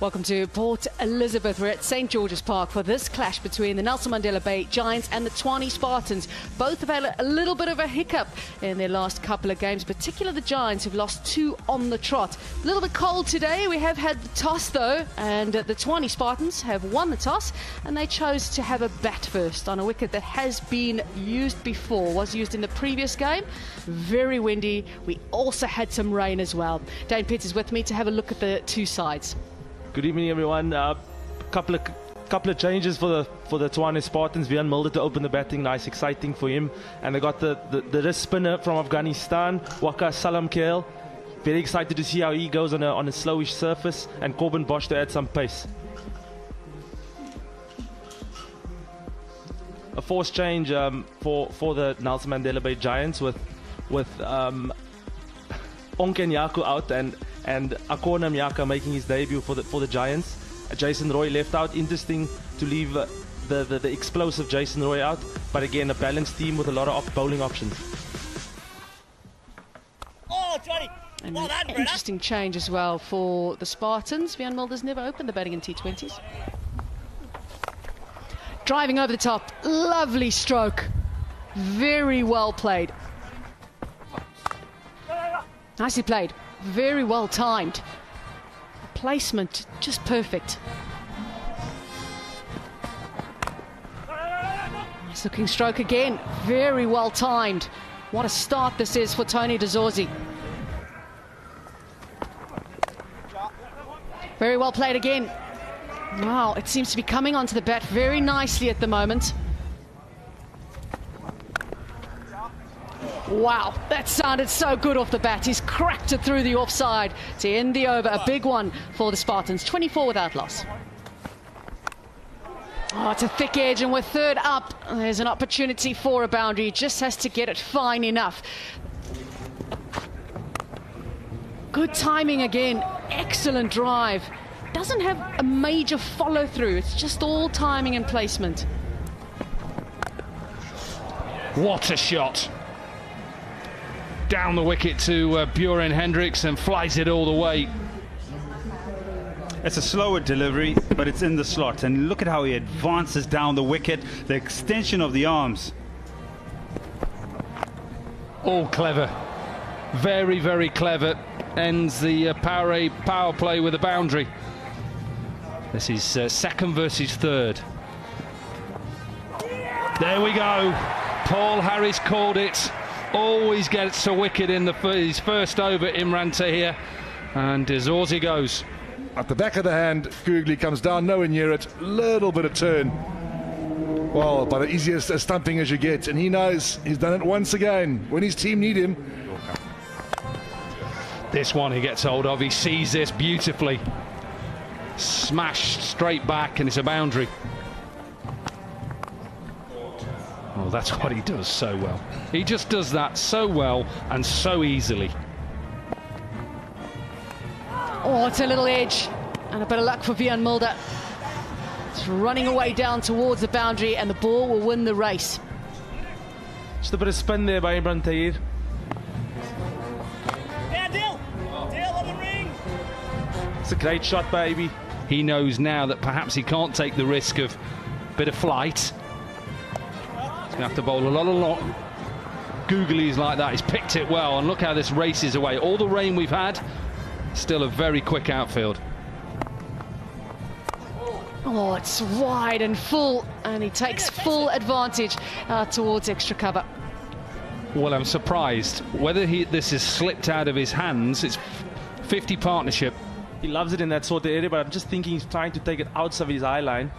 Welcome to Port Elizabeth. We're at St. George's Park for this clash between the Nelson Mandela Bay Giants and the Tshwane Spartans. Both have had a little bit of a hiccup in their last couple of games, particularly the Giants, who've lost 2 on the trot. A little bit cold today. We have had the toss, though, and the Tshwane Spartans have won the toss, and they chose to have a bat first on a wicket that has been used before, was used in the previous game. Very windy. We also had some rain as well. Dane Pitts is with me to have a look at the two sides. Good evening, everyone. Couple of changes for the Tshwane Spartans. Wiaan Mulder to open the batting, nice, exciting for him. And they got the wrist spinner from Afghanistan, Waqar Salam Khail. Very excited to see how he goes on a slowish surface, and Corbin Bosch to add some pace. A forced change for the Nelson Mandela Bay Giants with Onke Nyaku out and Akona Mnyaka making his debut for the Giants. Jason Roy left out. Interesting to leave the explosive Jason Roy out, but again a balanced team with a lot of bowling options. Oh, Johnny! And Well done, an interesting change as well for the Spartans. Wiaan Mulder's never opened the batting in T20s. Driving over the top, lovely stroke. Very well played. Nicely played. Very well timed. Placement just perfect. Nice looking stroke again. Very well timed. What a start this is for Tony de Zorzi. Very well played again. Wow, it seems to be coming onto the bat very nicely at the moment. Wow, that sounded so good off the bat. He's cracked it through the offside to end the over. A big one for the Spartans. 24 without loss. Oh, it's a thick edge, and with third up, there's an opportunity for a boundary. He just has to get it fine enough. Good timing again. Excellent drive. Doesn't have a major follow through. It's just all timing and placement. What a shot. Down the wicket to Bjorn Hendricks and flies it all the way. It's a slower delivery, but it's in the slot. And look at how he advances down the wicket, the extension of the arms. All clever. Very, very clever. Ends the power play with a boundary. This is second versus third. There we go. Paul Harris called it. Always gets a wicket in his first over, Imran Tahir, and de Zorzi goes. At the back of the hand, Googly comes down nowhere near it, little bit of turn. Well, about the easiest stumping as you get, and he knows he's done it once again when his team need him. This one he gets hold of, he sees this beautifully. Smashed straight back, and it's a boundary. Well, that's what he does so well. He just does that so well and so easily. Oh, it's a little edge. And a bit of luck for Wiaan Mulder. It's running away down towards the boundary, and the ball will win the race. Just a bit of spin there by Imran Tahir. Yeah, Dale on the ring! It's a great shot by AB. He knows now that perhaps he can't take the risk of a bit of flight. He's going to have to bowl a lot. Googlies like that. He's picked it well, and look how this races away. All the rain we've had, still a very quick outfield. Oh, it's wide and full, and he takes full advantage towards extra cover. Well, I'm surprised whether this has slipped out of his hands. It's 50 partnership. He loves it in that sort of area, but I'm just thinking he's trying to take it outside of his eye line.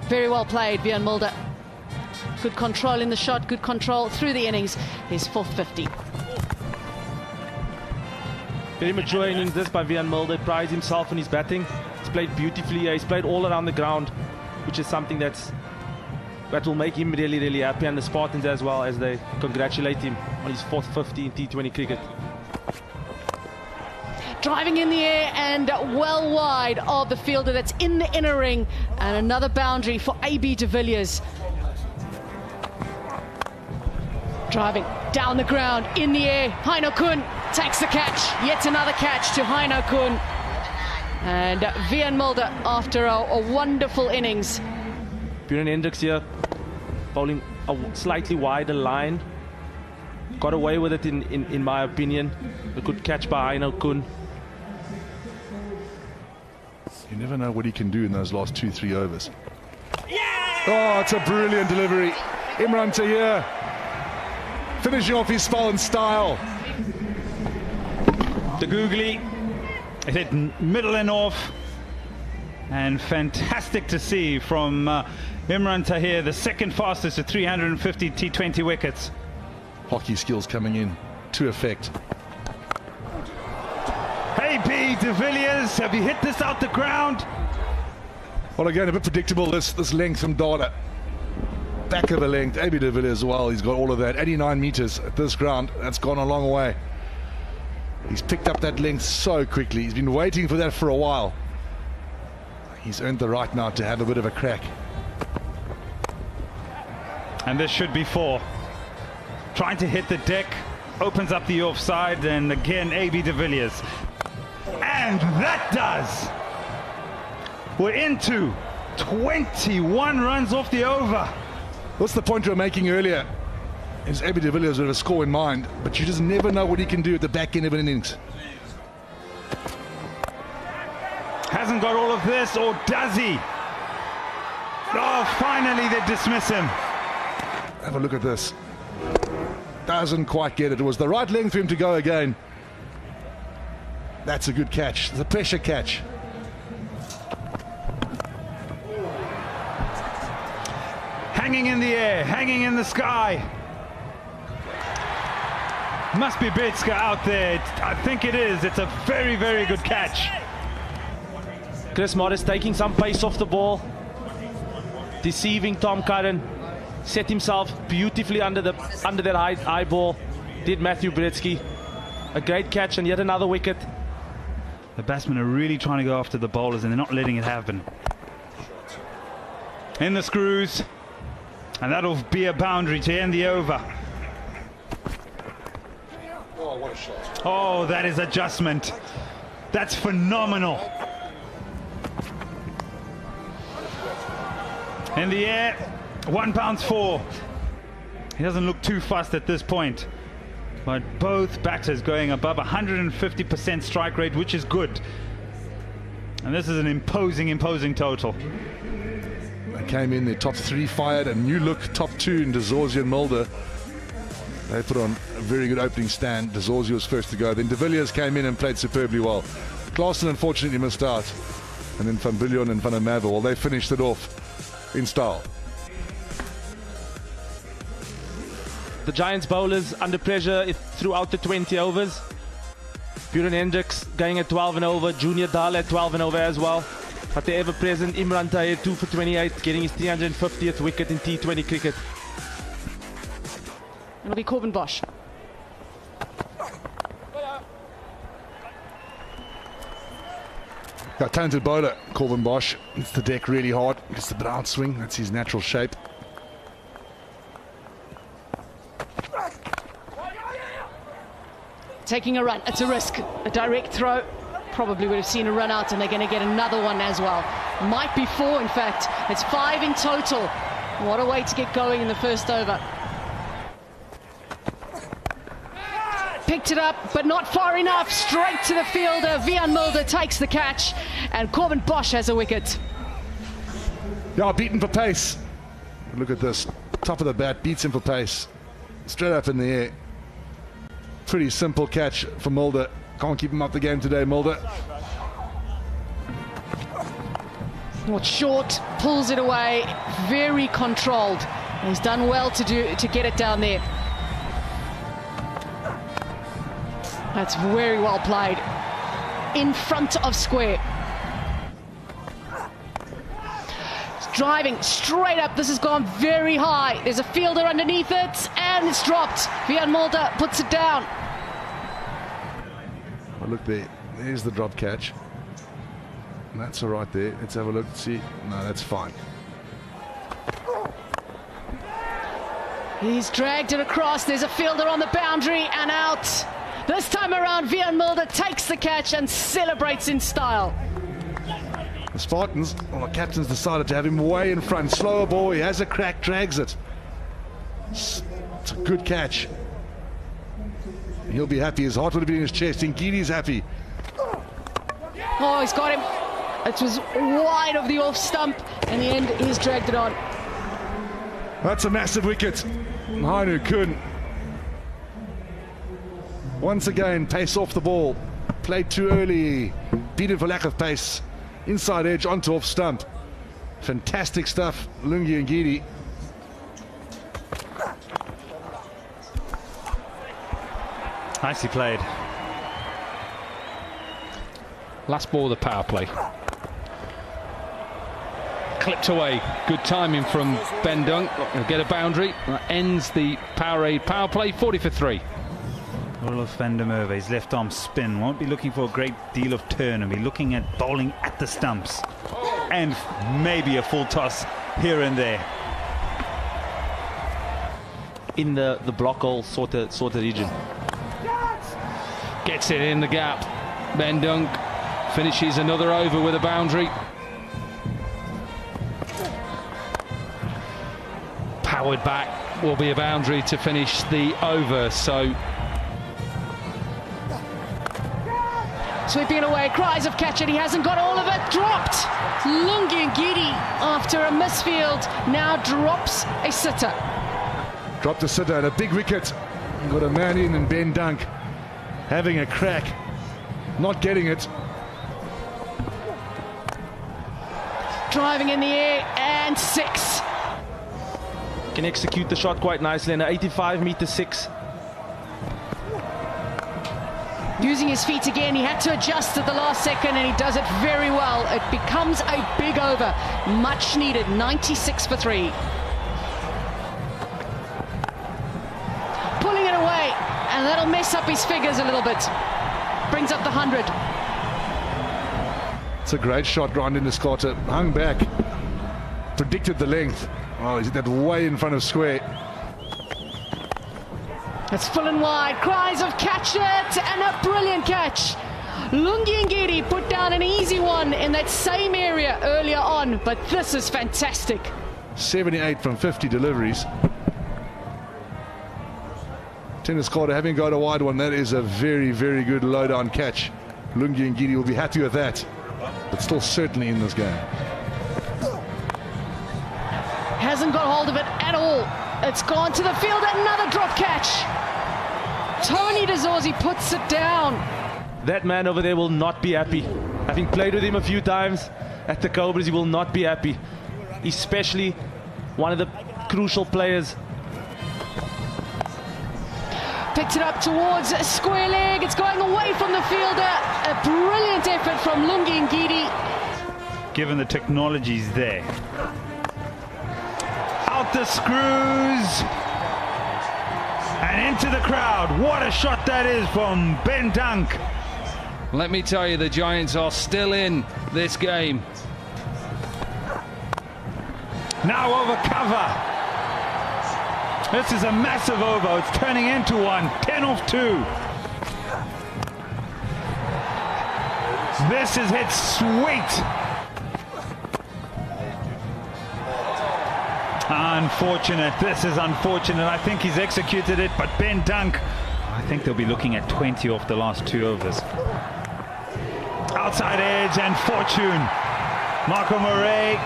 Very well played, Wiaan Mulder. Good control in the shot, good control through the innings. His fourth 50. Very mature innings this by Wiaan Mulder. Prides himself in his batting. He's played beautifully. He's played all around the ground, which is something that will make him really, really happy, and the Spartans as well, as they congratulate him on his fourth 50 in T20 cricket. Driving in the air and well wide of the fielder that's in the inner ring, and another boundary for AB de Villiers. Driving down the ground, in the air, Heino Kuhn takes the catch. Yet another catch to Heino Kuhn. And Wiaan Mulder, after a wonderful innings. Björn Hendricks here, bowling a slightly wider line. Got away with it in my opinion. A good catch by Heino Kuhn. You never know what he can do in those last 2-3 overs. Oh, it's a brilliant delivery. Imran Tahir finishing off his spell in style. The googly, it hit middle and off. And fantastic to see from Imran Tahir, the second fastest at 350 T20 wickets. Hockey skills coming in to effect. Hey B, de Villiers, have you hit this out the ground? Well, again, a bit predictable, this length from Dada. Back of the length, AB de Villiers as well, he's got all of that. 89 metres at this ground, that's gone a long way. He's picked up that length so quickly, he's been waiting for that for a while. He's earned the right now to have a bit of a crack. And this should be 4. Trying to hit the deck, opens up the offside, and again AB de Villiers. And that does! We're into 21 runs off the over. What's the point you were making earlier? Is AB de Villiers with a score in mind, but you just never know what he can do at the back end of an innings. Hasn't got all of this, or does he? Oh, finally they dismiss him. Have a look at this. Doesn't quite get it. It was the right length for him to go again. That's a good catch. It's a pressure catch. Hanging in the air, hanging in the sky. Must be Betska out there. I think it is. It's a very, very good catch. Chris Morris taking some pace off the ball, deceiving Tom Curran. Set himself beautifully under that high ball. Did Matthew Bretsky. A great catch and yet another wicket. The batsmen are really trying to go after the bowlers and they're not letting it happen. In the screws. And that'll be a boundary to end the over. Oh, what a shot. Oh, that is adjustment. That's phenomenal. In the air, 1 bounce 4. He doesn't look too fast at this point. But both batters going above 150% strike rate, which is good. And this is an imposing total. They came in, their top 3 fired, a new look top 2 in De Zorzi and Mulder. They put on a very good opening stand. De Zorzi was first to go. Then de Villiers came in and played superbly well. Klaasen unfortunately missed out. And then Van Biljon and Van der Merwe, well, they finished it off in style. The Giants bowlers under pressure throughout the 20 overs. Björn Hendricks going at 12 and over. Junior Dahl at 12 and over as well. But the ever-present Imran Tahir 2 for 28, getting his 350th wicket in T20 cricket. It'll be Corbin Bosch. Got talented bowler, Corbin Bosch. Hits the deck really hard. Gets the bit outswing. That's his natural shape. Taking a run. It's a risk. A direct throw. Probably would have seen a run out, and they're going to get another one as well. Might be 4, in fact. It's 5 in total. What a way to get going in the first over. Picked it up, but not far enough. Straight to the fielder. Wiaan Mulder takes the catch, and Corbin Bosch has a wicket. Yeah, beaten for pace. Look at this. Top of the bat, beats him for pace. Straight up in the air. Pretty simple catch for Mulder. Can't keep him up the game today, Mulder. Well, short, pulls it away, very controlled. He's done well to get it down there. That's very well played. In front of square. It's driving straight up. This has gone very high. There's a fielder underneath it, and it's dropped. Wiaan Mulder puts it down. Oh, look there. There's the drop catch. And that's all right there. Let's have a look. See. No, that's fine. He's dragged it across. There's a fielder on the boundary and out. This time around, Vian Mulder takes the catch and celebrates in style. The Spartans, well, the captain's decided to have him way in front. Slower ball, he has a crack, drags it. It's a good catch. He'll be happy. His heart will be in his chest. Ngidi's happy. Oh, he's got him. It was wide of the off stump. In the end, he's dragged it on. That's a massive wicket. Hainu Kun. Once again, pace off the ball. Played too early. Beaten for lack of pace. Inside edge onto off stump. Fantastic stuff, Lungi Ngidi. Nicely played. Last ball of the power play. Clipped away. Good timing from Ben Dunk. He'll get a boundary. That ends the Powerade power play. 40 for 3. Olaf van der Merwe, his left arm spin. Won't be looking for a great deal of turn and be looking at bowling at the stumps. And maybe a full toss here and there. In the block hole sort of region. Gets it in the gap. Ben Dunk finishes another over with a boundary. Powered back will be a boundary to finish the over. So sweeping it away, cries of catch, and he hasn't got all of it. Dropped. Lungi Ngidi, after a misfield, now drops a sitter. Dropped a sitter and a big wicket. Got a man in and Ben Dunk having a crack. Not getting it. Driving in the air and 6. Can execute the shot quite nicely in an 85-meter 6. Using his feet again, he had to adjust at the last second and he does it very well. It becomes a big over, much needed, 96 for 3. Pulling it away, and that'll mess up his figures a little bit. Brings up the 100. It's a great shot, Rondin Escotta. Hung back, predicted the length. Oh, he's hit that way in front of square. It's full and wide, cries of catch it, and a brilliant catch. Lungi Ngidi put down an easy one in that same area earlier on, but this is fantastic. 78 from 50 deliveries. Tennis Carter having got a wide one, that is a very, very good low-down catch. Lungi Ngidi will be happy with that, but still certainly in this game. Hasn't got hold of it at all. It's gone to the field, another drop catch. Tony de Zorzi puts it down. That man over there will not be happy. Having played with him a few times at the Cobras, he will not be happy. Especially one of the crucial players. Picks it up towards a square leg. It's going away from the fielder. A brilliant effort from Lungi Ngidi. Given the technologies there. Out the screws. And into the crowd. What a shot that is from Ben Dunk. let me tell you, the Giants are still in this game. Now over cover. This is a massive over. It's turning into one. 10 off 2. This is hit sweet. Unfortunate. This is unfortunate. I think he's executed it, but Ben Dunk, I think they'll be looking at 20 off the last 2 overs. Outside edge and fortune. Marco Murray.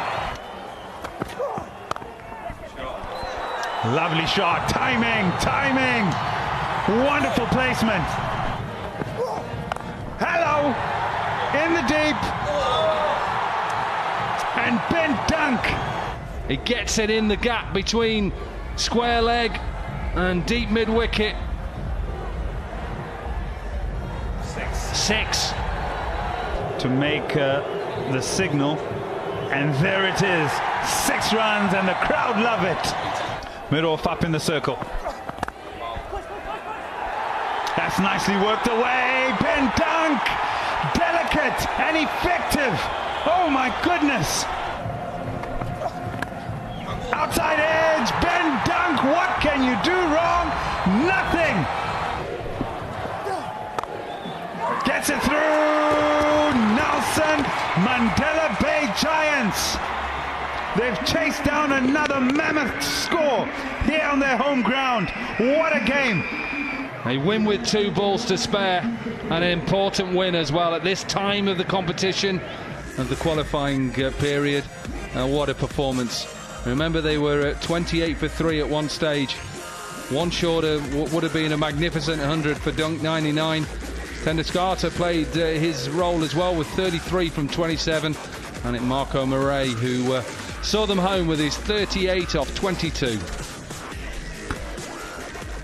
Lovely shot. Timing. Wonderful placement. Hello. In the deep. And Ben Dunk. He gets it in the gap between square leg and deep mid wicket. 6 to make the signal, and there it is. 6 runs and the crowd love it. Middle up in the circle. That's nicely worked away. Ben Dunk, delicate and effective. Oh my goodness. Outside edge, Ben Dunk, what can you do wrong? Nothing. They've chased down another mammoth score here on their home ground. What a game. They win with 2 balls to spare, and an important win as well at this time of the competition, of the qualifying period. What a performance. Remember, they were at 28 for 3 at one stage. One shorter would have been a magnificent 100 for Dunk 99. Tendescata played his role as well with 33 from 27, and it Marco Murray who saw them home with his 38 off 22.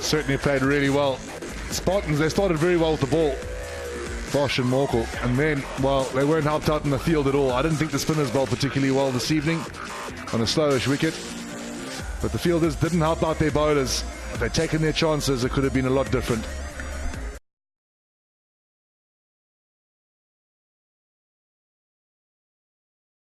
Certainly played really well. Spartans, they started very well with the ball, Bosch and Morkel, and then, well, they weren't helped out in the field at all. I didn't think the spinners bowled particularly well this evening on a slowish wicket, but the fielders didn't help out their bowlers. If they'd taken their chances, it could have been a lot different.